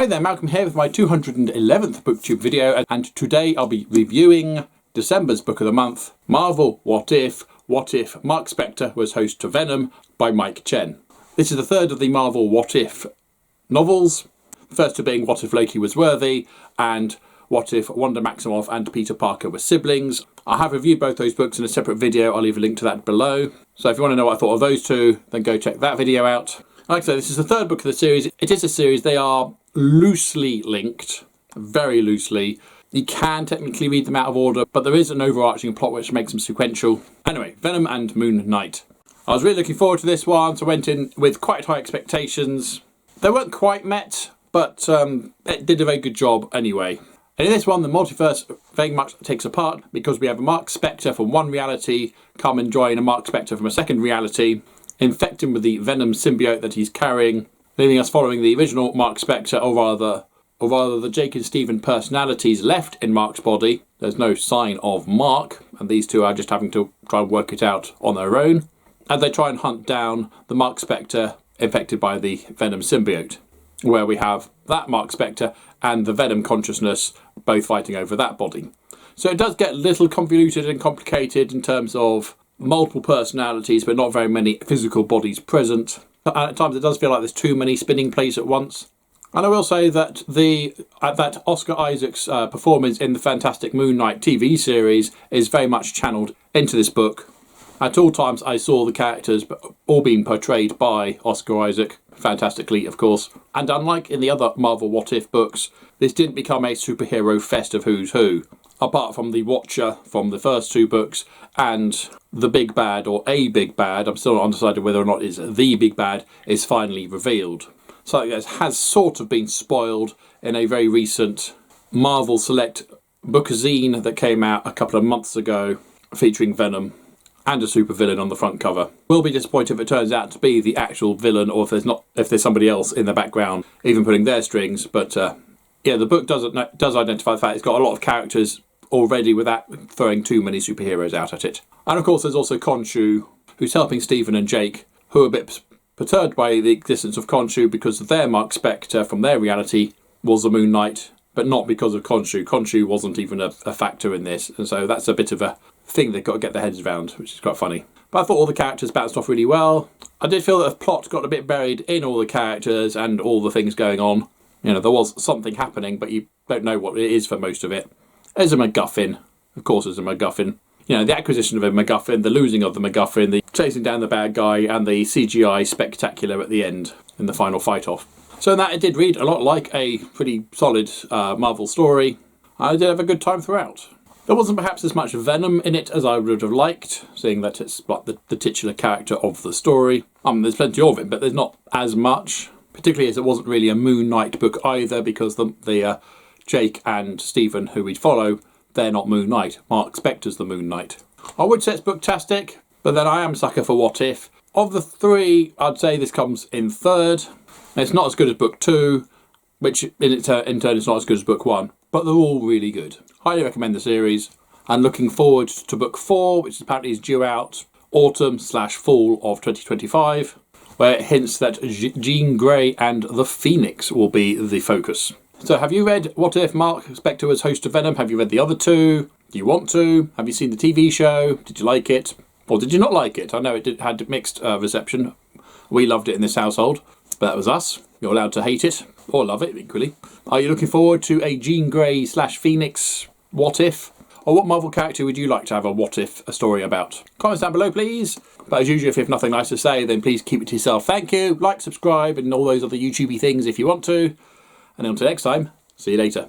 Hey there, Malcolm here with my 211th BookTube video, and today I'll be reviewing December's book of the month, Marvel What If Mark Spector was host to Venom by Mike Chen. This is the third of the Marvel What If novels, the first two being What If Loki Was Worthy and What If Wanda Maximoff and Peter Parker were siblings. I have reviewed both those books in a separate video. I'll leave a link to that below. So if you want to know what I thought of those two, then go check that video out. Like I say, this is the third book of the series. It is a series. They are loosely linked, very loosely. You can technically read them out of order, but there is an overarching plot which makes them sequential. Anyway, Venom and Moon Knight. I was really looking forward to this one, so I went in with quite high expectations. They weren't quite met, but it did a very good job anyway. And in this one, the multiverse very much takes apart because we have a Mark Spector from one reality come and join a Mark Spector from a second reality, infect him with the Venom symbiote that he's carrying, leaving us following the original Mark Spector, or rather the Jake and Stephen personalities left in Mark's body. There's no sign of Mark, and these two are just having to try and work it out on their own, as they try and hunt down the Mark Spector infected by the Venom symbiote, where we have that Mark Spector and the Venom consciousness both fighting over that body. So it does get a little convoluted and complicated in terms of multiple personalities, but not very many physical bodies present. And at times it does feel like there's too many spinning plates at once. And I will say that that Oscar Isaac's performance in the Fantastic Moon Knight TV series is very much channeled into this book. At all times I saw the characters all being portrayed by Oscar Isaac, fantastically of course. And unlike in the other Marvel What If books, this didn't become a superhero fest of who's who. Apart from the Watcher from the first two books and the big bad, or a big bad, I'm still undecided whether or not it's the big bad, is finally revealed. Something that has sort of been spoiled in a very recent Marvel Select bookazine that came out a couple of months ago featuring Venom and a supervillain on the front cover. We'll be disappointed if it turns out to be the actual villain, or if there's somebody else in the background even pulling their strings, but yeah, the book does identify the fact it's got a lot of characters already without throwing too many superheroes out at it. And of course there's also Khonshu, who's helping Stephen and Jake, who are a bit perturbed by the existence of Khonshu because their Mark Spector from their reality was the Moon Knight, but not because of Khonshu. Khonshu wasn't even a factor in this, and so that's a bit of a thing they've got to get their heads around, which is quite funny. But I thought all the characters bounced off really well. I did feel that the plot got a bit buried in all the characters and all the things going on. You know, there was something happening, but you don't know what it is for most of it. There's a MacGuffin. Of course there's a MacGuffin. You know, the acquisition of a MacGuffin, the losing of the MacGuffin, the chasing down the bad guy, and the CGI spectacular at the end in the final fight-off. So in that, it did read a lot like a pretty solid Marvel story. I did have a good time throughout. There wasn't perhaps as much Venom in it as I would have liked, seeing that it's like the titular character of the story. There's plenty of him, but there's not as much. Particularly as it wasn't really a Moon Knight book either, because the Jake and Stephen who we'd follow, they're not Moon Knight. Mark Spector's the Moon Knight. I would say it's booktastic, but then I am a sucker for What If. Of the three, I'd say this comes in third. It's not as good as book 2, which in turn is not as good as book 1, but they're all really good. Highly recommend the series. I'm looking forward to book 4, which apparently is due out autumn/fall of 2025. Where it hints that Jean Grey and the Phoenix will be the focus. So have you read What If Mark Spector was host to Venom? Have you read the other two? Do you want to? Have you seen the TV show? Did you like it? Or did you not like it? I know it had mixed reception. We loved it in this household, but that was us. You're allowed to hate it, or love it equally. Are you looking forward to a Jean Grey/Phoenix What If? Or what Marvel character would you like to have a What If story about? Comments down below, please. But as usual, if you have nothing nice to say, then please keep it to yourself. Thank you. Like, subscribe, and all those other YouTubey things if you want to. And until next time, see you later.